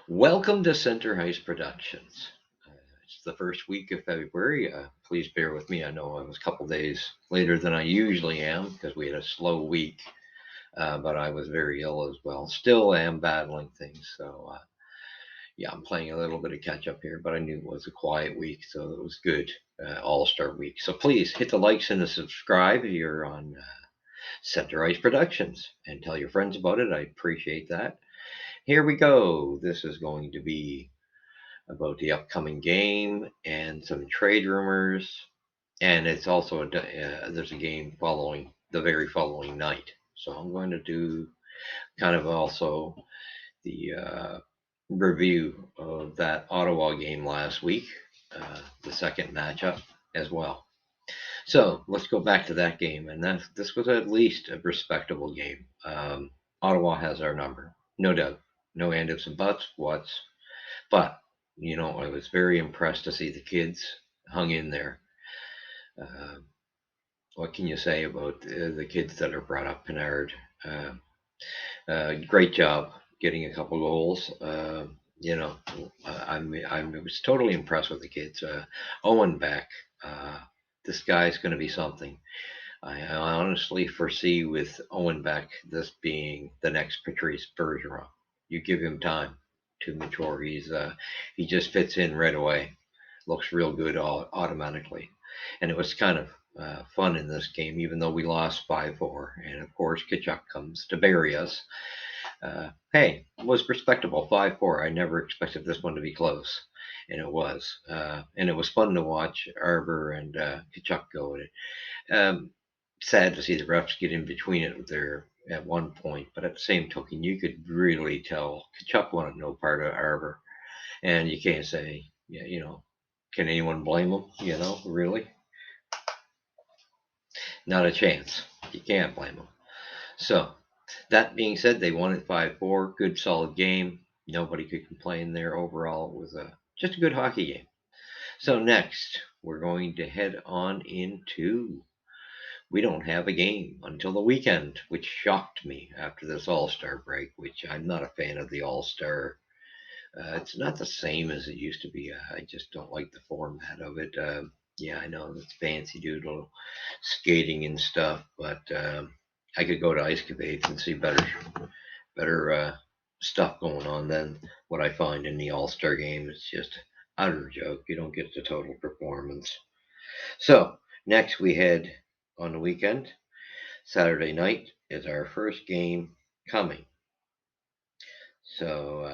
Welcome to Center Hice Productions. It's the first week of February. Please bear with me. I know I was a couple days later than I usually am because we had a slow week, but I was very ill as well. Still am battling things. So, I'm playing a little bit of catch up here, but I knew it was a quiet week, so it was good. AllStar week. So please hit the likes and the subscribe if you're on Center Ice Productions and tell your friends about it. I appreciate that. Here we go. This is going to be about the upcoming game and some trade rumors. And it's also there's a game following the very following night. So I'm going to do kind of also the review of that Ottawa game last week, the second matchup as well. So let's go back to that game, and this was at least a respectable game. Ottawa has our number, no doubt, no and ifs and buts, whats, but I was very impressed to see the kids hung in there. Uh, what can you say about the kids that are brought up, Pinard? Uh, Great job getting a couple goals. You know, I was totally impressed with the kids. Owen Beck, uh, this guy's going to be something. I honestly foresee with Owen Beck this being the next Patrice Bergeron. You give him time to mature. He just fits in right away. Looks real good automatically, and it was kind of fun in this game, even though we lost 5-4. And of course, Kitchuk comes to bury us. Hey, it was respectable 5-4. I never expected this one to be close, and it was. And it was fun to watch Arbor and Kitchuk go at it. Sad to see the refs get in between it there at one point, but at the same token, you could really tell Kachuk wanted no part of Arbor, and you can't say, yeah, can anyone blame him? Really, not a chance. You can't blame him. So that being said, they won it 5-4. Good, solid game. Nobody could complain there. Overall, it was just a good hockey game. So next, we're going to head on into we don't have a game until the weekend, which shocked me after this All-Star break, which I'm not a fan of the All-Star. It's not the same as it used to be. I just don't like the format of it. Yeah, I know it's fancy doodle skating and stuff, but I could go to Ice Capades and see better stuff going on than what I find in the All-Star game. It's just utter joke. You don't get the total performance. So next we head on the weekend. Saturday night is our first game coming. So,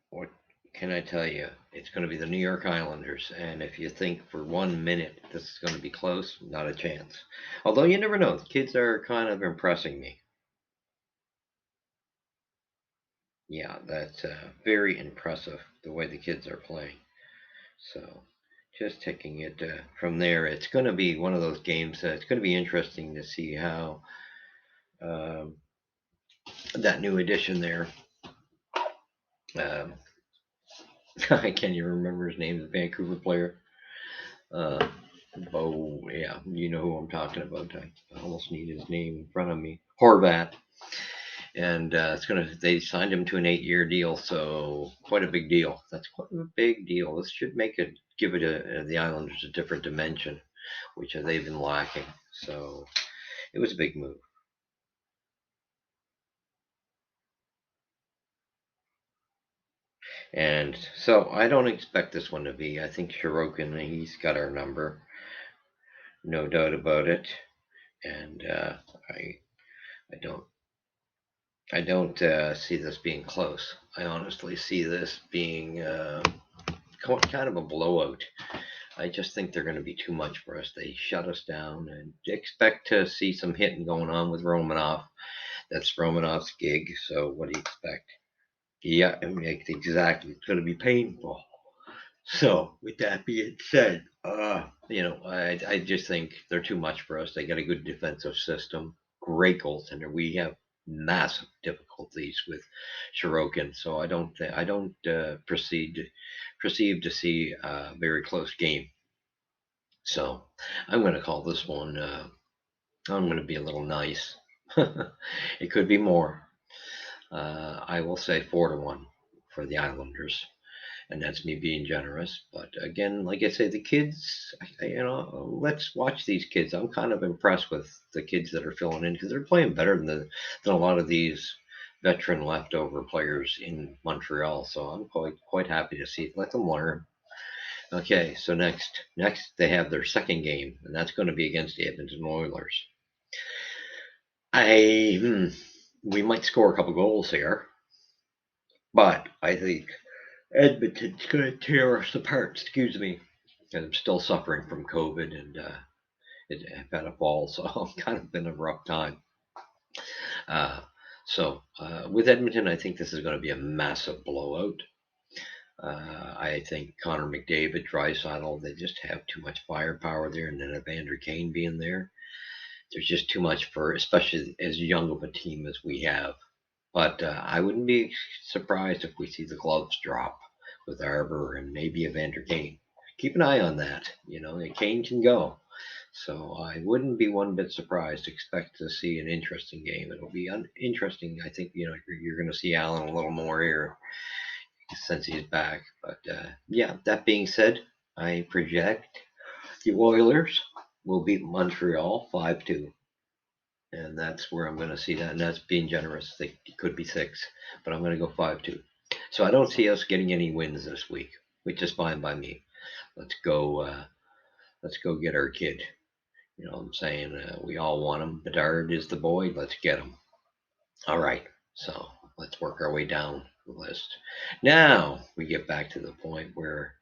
what can I tell you? It's going to be the New York Islanders, and if you think for 1 minute this is going to be close, not a chance. Although you never know, the kids are kind of impressing me. Yeah, that's very impressive the way the kids are playing. So, just taking it from there, it's going to be one of those games that it's going to be interesting to see how um, that new addition there. Um, I can't even remember his name, the Vancouver player. Uh, Bo, yeah, you know who I'm talking about. I almost need his name in front of me. Horvat. And they signed him to an 8-year deal, so quite a big deal. That's quite a big deal. This should give it the Islanders a different dimension, which they've been lacking. So it was a big move. And so I don't expect this one to be. I think Shirokin, he's got our number, no doubt about it. And I don't I don't see this being close. I honestly see this being kind of a blowout. I just think they're going to be too much for us. They shut us down and expect to see some hitting going on with Romanov. That's Romanov's gig. So what do you expect? Yeah, I mean, exactly. It's going to be painful. So with that being said, I just think they're too much for us. They got a good defensive system, great goaltender. We have massive difficulties with Shirokin, so I don't perceive to see a very close game. So I'm going to call this one. I'm going to be a little nice. It could be more. I will say 4-1 for the Islanders, and that's me being generous. But again, like I say, the kids, let's watch these kids. I'm kind of impressed with the kids that are filling in because they're playing better than a lot of these veteran leftover players in Montreal. So I'm quite happy to see it. Let them learn. Okay, so next they have their second game, and that's going to be against the Edmonton Oilers. I we might score a couple goals here, but I think Edmonton's going to tear us apart. Excuse me, and I'm still suffering from COVID and I've had a fall, so I've kind of been a rough time. Uh, so with Edmonton, I think this is going to be a massive blowout. I think Connor McDavid, Draisaitl, they just have too much firepower there, and then Evander Kane being there, there's just too much for, especially as young of a team as we have. But I wouldn't be surprised if we see the gloves drop with Arbor and maybe Evander Kane. Keep an eye on that. Kane can go. So I wouldn't be one bit surprised. Expect to see an interesting game. It'll be interesting. I think you're going to see Allen a little more here since he's back. But yeah, that being said, I project the Oilers will beat Montreal 5-2. And that's where I'm going to see that. And that's being generous. It could be 6, but I'm going to go 5-2. So I don't see us getting any wins this week, which is fine by me. Let's go. Let's go get our kid. You know what I'm saying? We all want him. Bedard is the boy. Let's get him. All right. So let's work our way down the list. Now we get back to the point where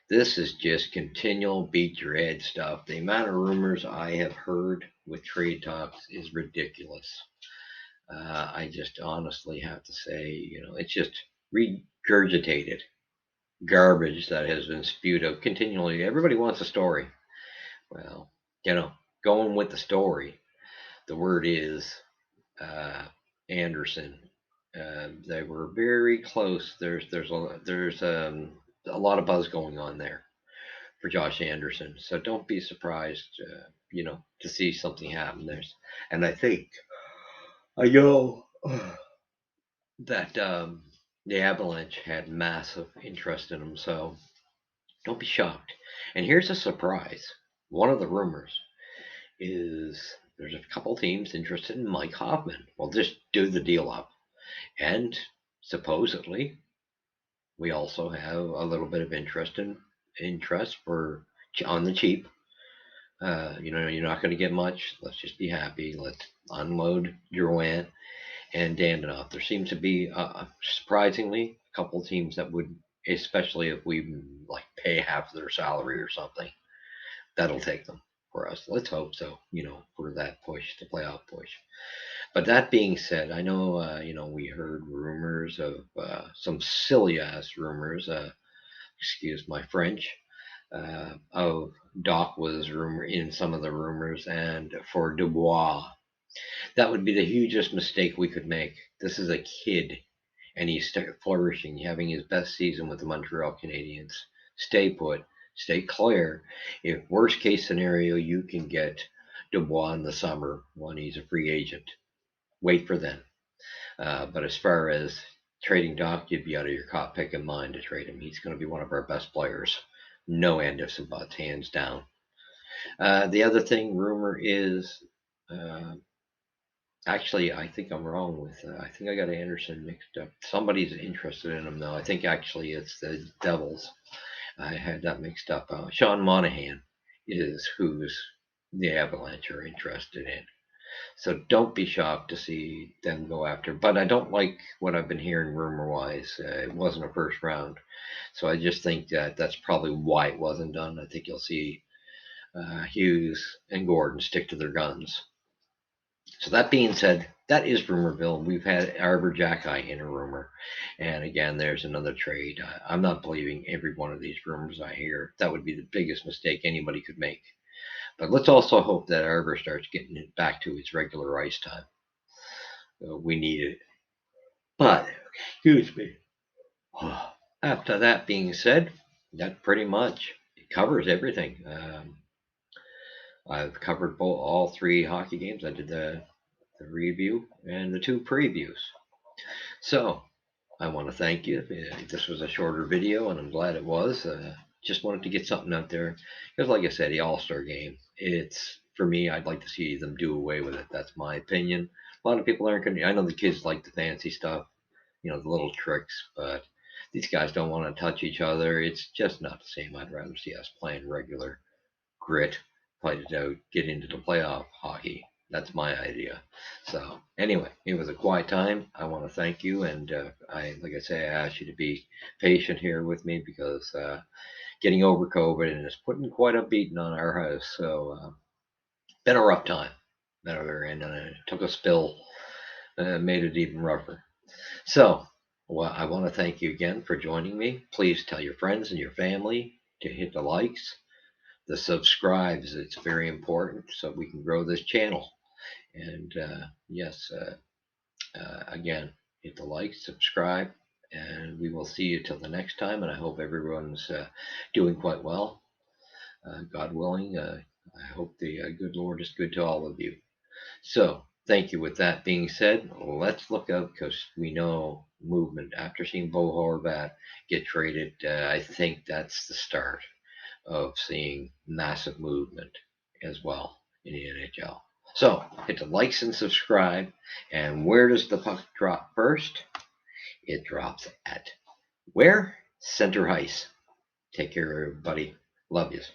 this is just continual beat your head stuff. The amount of rumors I have heard with trade talks is ridiculous. I just honestly have to say, it's just regurgitated garbage that has been spewed out continually. Everybody wants a story. Well, going with the story, the word is uh, Anderson. They were very close. There's a lot of buzz going on there for Josh Anderson. So don't be surprised, to see something happen there. And I know that the Avalanche had massive interest in him. So don't be shocked. And here's a surprise. One of the rumors is there's a couple teams interested in Mike Hoffman. Well, just do the deal up. And supposedly, we also have a little bit of interest for on the cheap. You're not going to get much. Let's just be happy. Let's unload Drouin and Dandenov. There seems to be, surprisingly, a couple teams that would, especially if we like pay half their salary or something, that'll take them for us. Let's hope so. For that push, the playoff push. But that being said, I know, we heard rumors of some silly ass rumors. Excuse my French. Of Doc was rumor in some of the rumors, and for Dubois, that would be the hugest mistake we could make. This is a kid, and he's flourishing, having his best season with the Montreal Canadiens. Stay put, stay clear. If worst case scenario, you can get Dubois in the summer when he's a free agent. Wait for then. But as far as trading Doc, you'd be out of your cop picking mind to trade him. He's going to be one of our best players. No ifs and buts, hands down. The other thing, rumor is, uh, actually, I think I'm wrong with. I think I got Anderson mixed up. Somebody's interested in him though. I think actually it's the Devils. I had that mixed up. Sean Monahan is who's the Avalanche are interested in. So don't be shocked to see them go after. But I don't like what I've been hearing rumor wise. It wasn't a first round. So I just think that that's probably why it wasn't done. I think you'll see Hughes and Gordon stick to their guns. So that being said, that is Rumorville. We've had Arbor Jacki in a rumor. And again, there's another trade. I'm not believing every one of these rumors I hear. That would be the biggest mistake anybody could make. But let's also hope that Arbor starts getting it back to its regular ice time. We need it. But, excuse me. After that being said, that pretty much covers everything. I've covered all 3 hockey games. I did the review and the 2 previews. So I want to thank you. This was a shorter video, and I'm glad it was. Just wanted to get something out there because, like I said, the All-Star game. It's for me. I'd like to see them do away with it. That's my opinion. A lot of people aren't going to. I know the kids like the fancy stuff, the little tricks, but these guys don't want to touch each other. It's just not the same. I'd rather see us playing regular grit, fight it out, get into the playoff hockey. That's my idea. So anyway, it was a quiet time. I want to thank you, and like I say, I ask you to be patient here with me because getting over COVID and it's putting quite a beating on our house. So been a rough time. Been a very, and it took a spill, made it even rougher. So, well, I want to thank you again for joining me. Please tell your friends and your family to hit the likes, the subscribes. It's very important so we can grow this channel. And yes, again, hit the like, subscribe, and we will see you till the next time. And I hope everyone's doing quite well. God willing, I hope the good Lord is good to all of you. So, thank you. With that being said, let's look out because we know movement. After seeing Bo Horvat get traded, I think that's the start of seeing massive movement as well in the NHL. So, hit the likes and subscribe. And where does the puck drop first? It drops at where? Center Hice. Take care, everybody. Love yous.